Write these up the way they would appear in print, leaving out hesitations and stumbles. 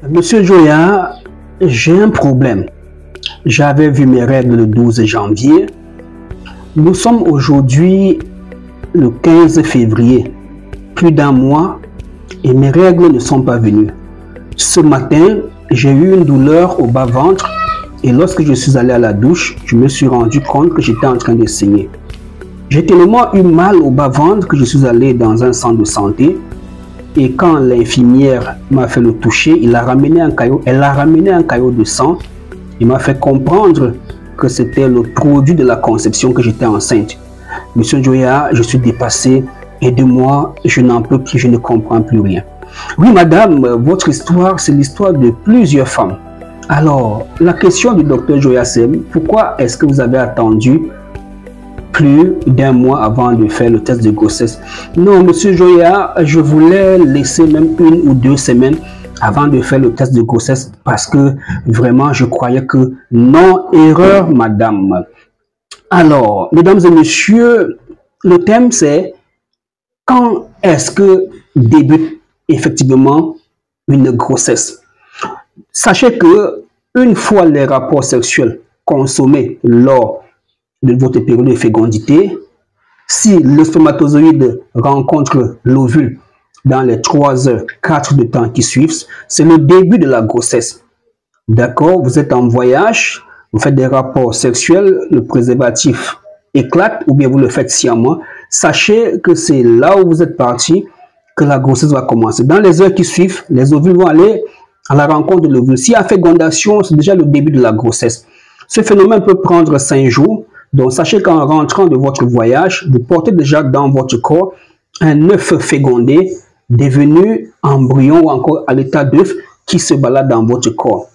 Monsieur Joya, j'ai un problème. J'avais vu mes règles le 12 janvier. Nous sommes aujourd'hui le 15 février. Plus d'un mois et mes règles ne sont pas venues. Ce matin, j'ai eu une douleur au bas-ventre et lorsque je suis allé à la douche, je me suis rendu compte que j'étais en train de saigner. J'ai tellement eu mal au bas-ventre que je suis allé dans un centre de santé. Et quand l'infirmière m'a fait le toucher, elle a ramené un caillot de sang. Il m'a fait comprendre que c'était le produit de la conception, que j'étais enceinte. Monsieur Joya, je suis dépassé. Aidez-moi, je n'en peux plus, je ne comprends plus rien. Oui, madame, votre histoire, c'est l'histoire de plusieurs femmes. Alors, la question du docteur Joya, c'est pourquoi est-ce que vous avez attendu plus d'un mois avant de faire le test de grossesse? Non, monsieur Joya, je voulais laisser même 1 ou 2 semaines avant de faire le test de grossesse parce que vraiment je croyais que non, erreur madame. Alors, mesdames et messieurs, le thème c'est quand est-ce que débute effectivement une grossesse? Sachez que une fois les rapports sexuels consommés lors de votre période de fécondité, si le spermatozoïde rencontre l'ovule dans les 3 heures 4 de temps qui suivent, c'est le début de la grossesse. D'accord? Vous êtes en voyage, vous faites des rapports sexuels, le préservatif éclate ou bien vous le faites sciemment. Sachez que c'est là où vous êtes parti que la grossesse va commencer. Dans les heures qui suivent, les ovules vont aller à la rencontre de l'ovule. S'il y a fécondation, c'est déjà le début de la grossesse. Ce phénomène peut prendre 5 jours. Donc, sachez qu'en rentrant de votre voyage, vous portez déjà dans votre corps un œuf fécondé, devenu embryon ou encore à l'état d'œuf qui se balade dans votre corps.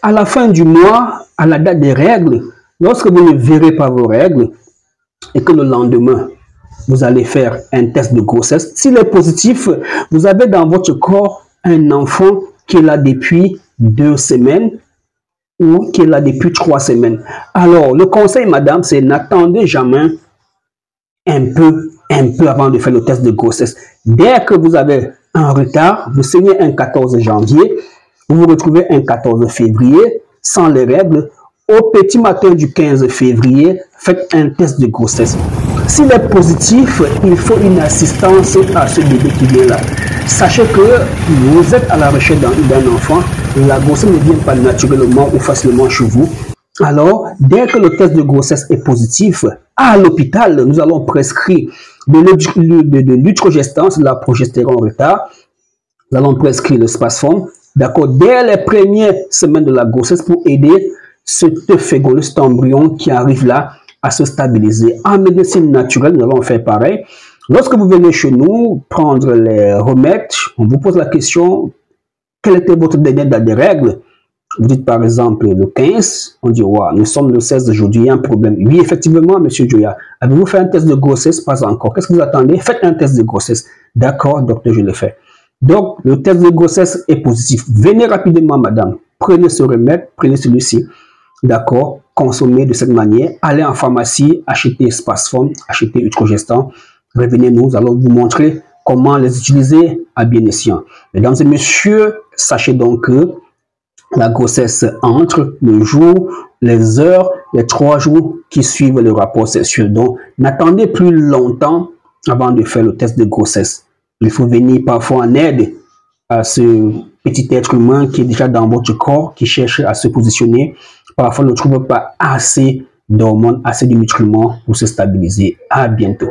À la fin du mois, à la date des règles, lorsque vous ne verrez pas vos règles et que le lendemain, vous allez faire un test de grossesse, s'il est positif, vous avez dans votre corps un enfant qui est là depuis 2 semaines, ou qui est là depuis 3 semaines. Alors, le conseil, madame, c'est n'attendez jamais un peu avant de faire le test de grossesse. Dès que vous avez un retard, vous saignez un 14 janvier, vous vous retrouvez un 14 février, sans les règles, au petit matin du 15 février, faites un test de grossesse. S'il est positif, il faut une assistance à ce bébé qui vient là. Sachez que vous êtes à la recherche d'un enfant, la grossesse ne vient pas naturellement ou facilement chez vous. Alors, dès que le test de grossesse est positif, à l'hôpital, nous allons prescrire de l'utrogestance, c'est la progestérone en retard. Nous allons prescrire le Spasfon, d'accord, dès les premières semaines de la grossesse pour aider cet œuf fécondé, cet embryon qui arrive là à se stabiliser. En médecine naturelle, nous allons faire pareil. Lorsque vous venez chez nous prendre les remèdes, on vous pose la question, quelle était votre dernière date de règles? Vous dites par exemple le 15, on dit, wow, nous sommes le 16 aujourd'hui, il y a un problème. Oui, effectivement, monsieur Joya, avez-vous fait un test de grossesse? Pas encore. Qu'est-ce que vous attendez? Faites un test de grossesse. D'accord, docteur, je le fais. Donc, le test de grossesse est positif. Venez rapidement, madame. Prenez ce remède, prenez celui-ci. D'accord, consommez de cette manière. Allez en pharmacie, achetez Spasfon, achetez Utrogestan. Revenez, nous allons vous montrer comment les utiliser à bien escient. Mesdames et messieurs, sachez donc que la grossesse entre le jour, les heures, les 3 jours qui suivent le rapport sexuel. Donc, n'attendez plus longtemps avant de faire le test de grossesse. Il faut venir parfois en aide à ce petit être humain qui est déjà dans votre corps, qui cherche à se positionner. Parfois, ne trouve pas assez d'hormones, assez de nutriments pour se stabiliser. À bientôt.